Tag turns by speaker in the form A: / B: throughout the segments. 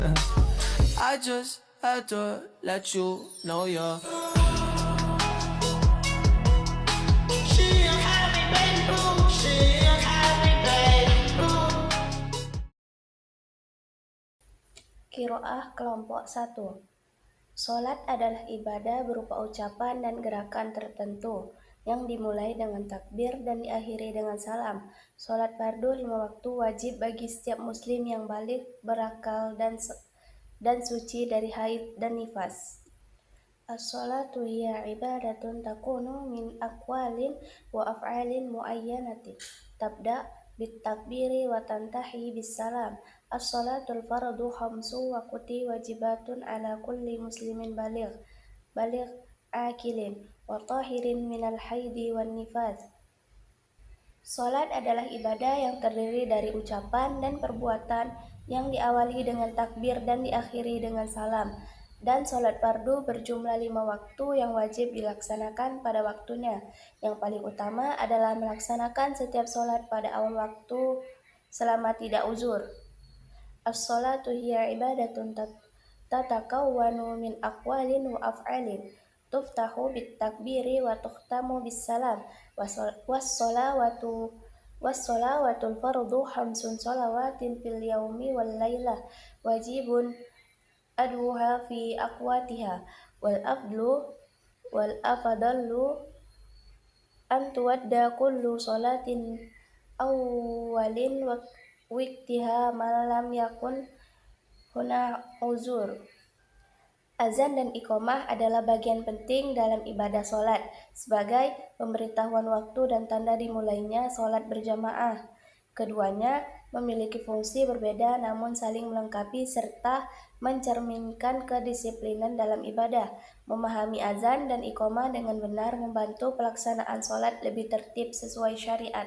A: I just had to let you know you're
B: Qiraah kelompok 1. Salat adalah ibadah berupa ucapan dan gerakan tertentu yang dimulai dengan takbir dan diakhiri dengan salam. Salat fardu 5 waktu wajib bagi setiap muslim yang baligh, berakal dan suci dari haid dan nifas. As-salatu hiya ibadatun takunu min aqwalin wa af'alin muayyanatin. Tabda bitakbiri wa tantahi bisalam. As-salatul fardu khamsu waqti wajibatun ala kulli muslimin baligh akilin wa tahirin minal haidi wan nifas. Salat adalah ibadah yang terdiri dari ucapan dan perbuatan yang diawali dengan takbir dan diakhiri dengan salam. Dan salat fardu berjumlah 5 waktu yang wajib dilaksanakan pada waktunya. Yang paling utama adalah melaksanakan setiap salat pada awal waktu selama tidak uzur. As-salatu hiya ibadatun tatakawwanu min aqwalin wa af'alin. Tuftahu bitakbiri wa tukhtamu bisalam. Wassalawatul fardu khamsun salawatin fil yaumi wal lailah wajibun aduha fi aqwatiha wal afdalu an tuwadda kullu salatin awwalin waqtiha man lam yakun huna uzur. Azan dan iqamah adalah bagian penting dalam ibadah sholat, sebagai pemberitahuan waktu dan tanda dimulainya sholat berjamaah. Keduanya memiliki fungsi berbeda namun saling melengkapi serta mencerminkan kedisiplinan dalam ibadah. Memahami azan dan iqamah dengan benar membantu pelaksanaan sholat lebih tertib sesuai syariat.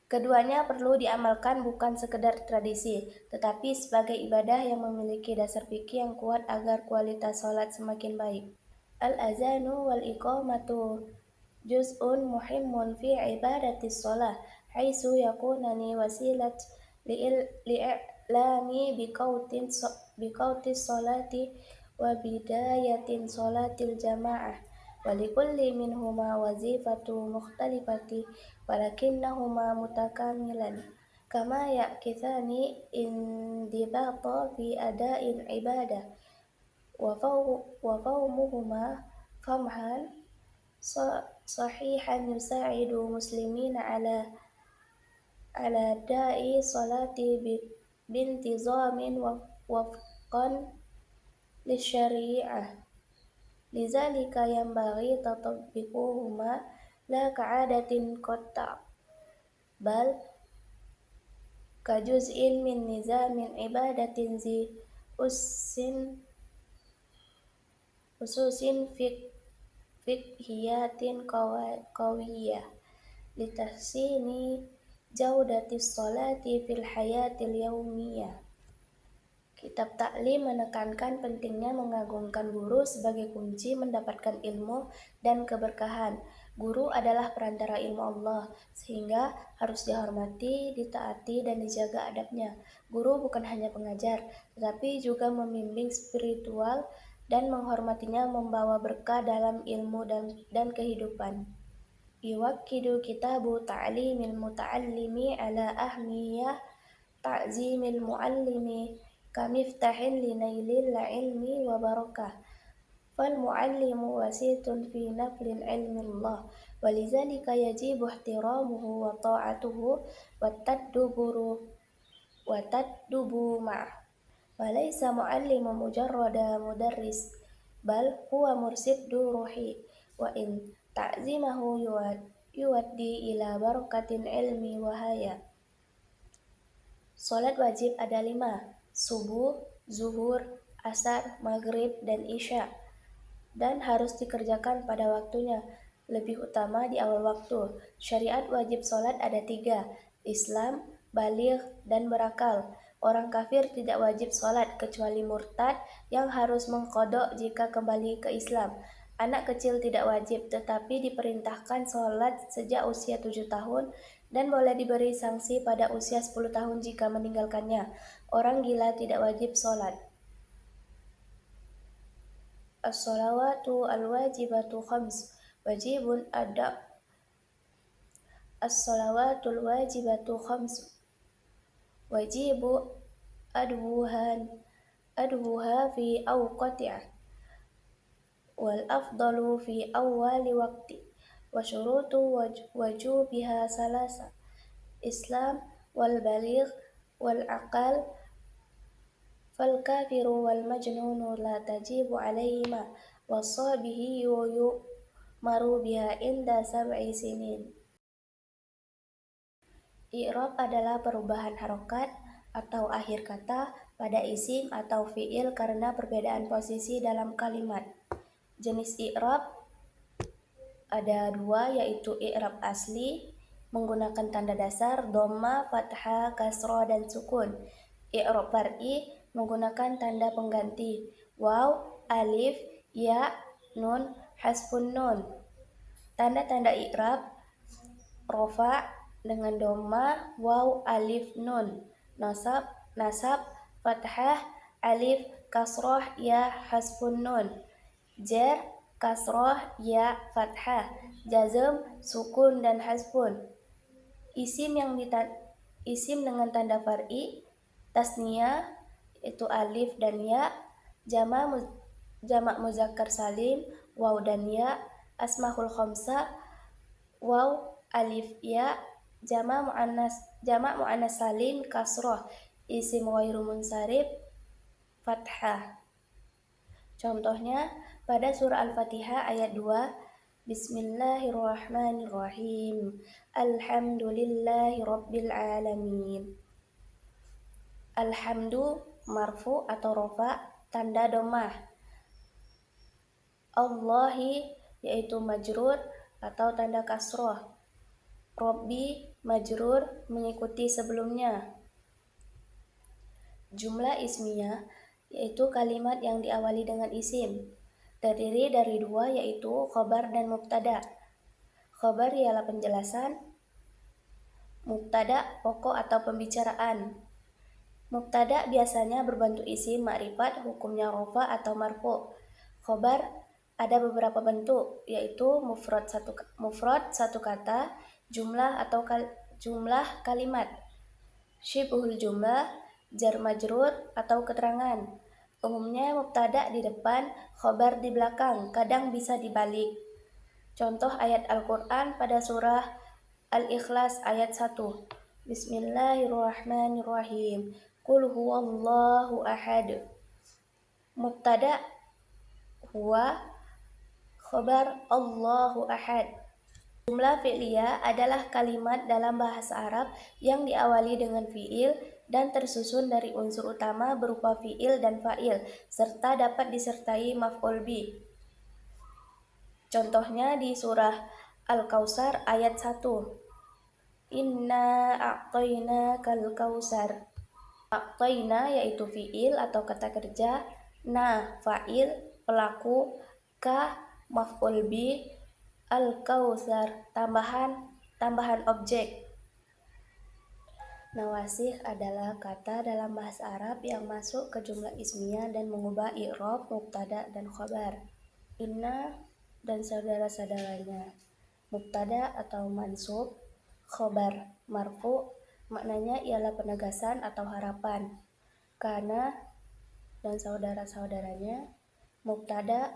B: Keduanya perlu diamalkan bukan sekedar tradisi, tetapi sebagai ibadah yang memiliki dasar fikih yang kuat agar kualitas sholat semakin baik. Al-azanu wal iqamatu juz'un muhimmun fi ibadatis sholah, haitsu yakunani wasilat li'ilami biqautis sholati wa bidayatin sholatil jamaah. Walikulli minhuma wazifatu mukhtalifati walakinnahuma mutakamilan kama ya'kithani indibata fi ada'il ibadah wa fawmuhuma famhan sahihan yusa'idu muslimina ala da'i salati bintizamin wafqan lisyari'ah. Lizalika yanbaghi tatabbiquhuma la ka'adatin qatta' bal kajuz'in min nizamin ibadatin zi ususin fikhiyatin qawiyah litahsini jaudatis sholati fil hayatil yaumiyah. Kitab Ta'lim menekankan pentingnya mengagungkan guru sebagai kunci mendapatkan ilmu dan keberkahan. Guru adalah perantara ilmu Allah, sehingga harus dihormati, ditaati, dan dijaga adabnya. Guru bukan hanya pengajar, tetapi juga membimbing spiritual dan menghormatinya membawa berkah dalam ilmu dan kehidupan. Yuwakkidu kitabu ta'limil muta'allimi ala ahmiyah ta'zimil mu'allimi kamiftahin linailil ilmi wa barakah. Fal mu'allimu wasitun fi naqlil ilmi Allah, walizalika yajibu ihtiramuhu wa ta'atuhu wa taddubu ma'ah. Walaysa mu'allimu mujarrada mudarris, bal huwa mursiddu ruhi, wa in ta'zimahu yuwaddi ila barakatin ilmi wa haya. Salat wajib ada 5, subuh, zuhur, asar, maghrib, dan isya, dan harus dikerjakan pada waktunya, lebih utama di awal waktu. Syariat wajib salat ada 3, Islam, baligh, dan berakal. Orang kafir tidak wajib salat kecuali murtad yang harus mengqadha jika kembali ke Islam. Anak kecil tidak wajib, tetapi diperintahkan salat sejak usia 7 tahun dan boleh diberi sanksi pada usia 10 tahun jika meninggalkannya. Orang gila tidak wajib sholat. As-sholawatu al-wajibatu khams. Wajibun ada. As-sholawatul wajibatu khams. Wajibu adwuha fi awqatiha. Wal afdalu fi awwali waqti. Wa syurutu wajubiha salasa. Islam wal baligh wal aqal fal kafiru wal majnunu la tajibu alaihima wasabihi yu'maru biha inda sab'i sinin. I'rab adalah perubahan harokat atau akhir kata pada isim atau fi'il karena perbedaan posisi dalam kalimat. Jenis i'rab ada dua, yaitu i'rab asli menggunakan tanda dasar dhamma, fathah, kasroh, dan sukun. I'rab far'i menggunakan tanda pengganti waw, alif, ya, nun, hasfun nun. Tanda-tanda i'rab rofa dengan dhamma, waw, alif, nun. Nasab, fathah, alif, kasroh, ya, hasfun nun. Jar, kasroh, ya, fathah. Jazm, sukun, dan hasfun. Isim dengan tanda far'i, tasniyah, itu alif dan ya, jamak muzakkar salim, waw dan ya, asmaul khamsah, waw, alif, ya, jamak muannas salim, kasroh, isim ghairu munsharif, fathah. Contohnya pada surah Al-Fatihah ayat 2, Bismillahirrahmanirrahim. Alhamdulillahi rabbil alamin. Alhamdu marfu atau rofa tanda dhammah. Allahi yaitu majrur atau tanda kasroh. Robbi majrur mengikuti sebelumnya. Jumlah ismiyah yaitu kalimat yang diawali dengan isim. Terdiri dari dua, yaitu khobar dan mubtada. Khobar ialah penjelasan, mubtada pokok atau pembicaraan. Mubtada biasanya berbentuk isim ma'rifat, hukumnya rofa atau marfu. Khobar ada beberapa bentuk, yaitu mufrad satu kata, jumlah atau jumlah kalimat, syibhul jumlah, jar majrur atau keterangan. Umumnya mubtada di depan, khobar di belakang, kadang bisa dibalik. Contoh ayat Al-Quran pada surah Al-Ikhlas ayat 1. Bismillahirrahmanirrahim. Qul huwallahu ahad. Mubtada huwa, khobar Allahu ahad. Jumlah fi'liyah adalah kalimat dalam bahasa Arab yang diawali dengan fi'il dan tersusun dari unsur utama berupa fi'il dan fa'il, serta dapat disertai maf'ul bih. Contohnya di surah Al-Kautsar ayat 1. Inna a'tainakal kautsar. A'taina yaitu fi'il atau kata kerja, na fa'il pelaku, ka maf'ul bih, al-kautsar tambahan objek. Nawasikh adalah kata dalam bahasa Arab yang masuk ke jumlah ismiyah dan mengubah i'rab, mubtada, dan khobar. Inna dan saudara-saudaranya. Mubtada atau mansub, khobar marfu, maknanya ialah penegasan atau harapan. Kana dan saudara-saudaranya. Mubtada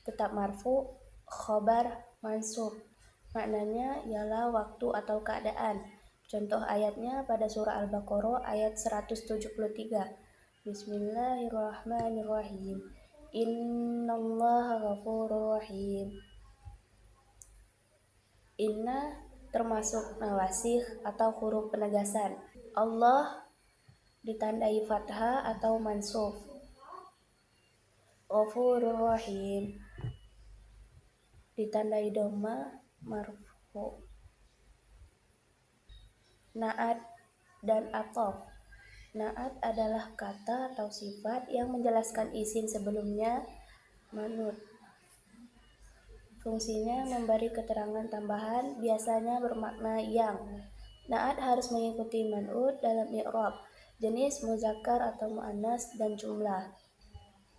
B: tetap marfu, khobar mansub, maknanya ialah waktu atau keadaan. Contoh ayatnya pada surah Al-Baqarah ayat 173. Bismillahirrahmanirrahim. Innallaha ghafurur rahim. Inna termasuk nawasikh atau huruf penegasan. Allah ditandai fathah atau mansuf. Ghafurur rahim ditandai dhamma marfu. Na'at dan ataf. Na'at adalah kata atau sifat yang menjelaskan isim sebelumnya manut. Fungsinya memberi keterangan tambahan, biasanya bermakna yang. Na'at harus mengikuti man'ut dalam i'rab. jenis muzakkar atau muannas, dan jumlah.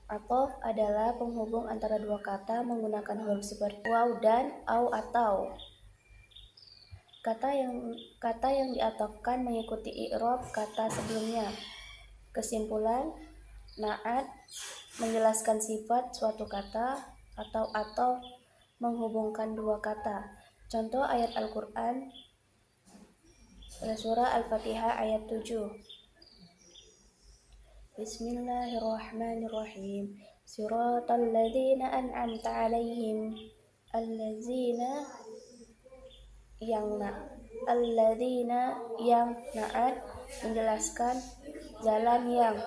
B: Athof adalah penghubung antara dua kata menggunakan huruf seperti waw dan au atau. Kata yang diatofkan mengikuti i'rab kata sebelumnya. Kesimpulan, na'at menjelaskan sifat suatu kata atau atof menghubungkan dua kata. Contoh ayat Al-Quran pada surah Al-Fatihah ayat 7. Bismillahirrahmanirrahim. Siratal ladzina an'amta 'alaihim alladzina alladzina yang na'at menjelaskan jalan yang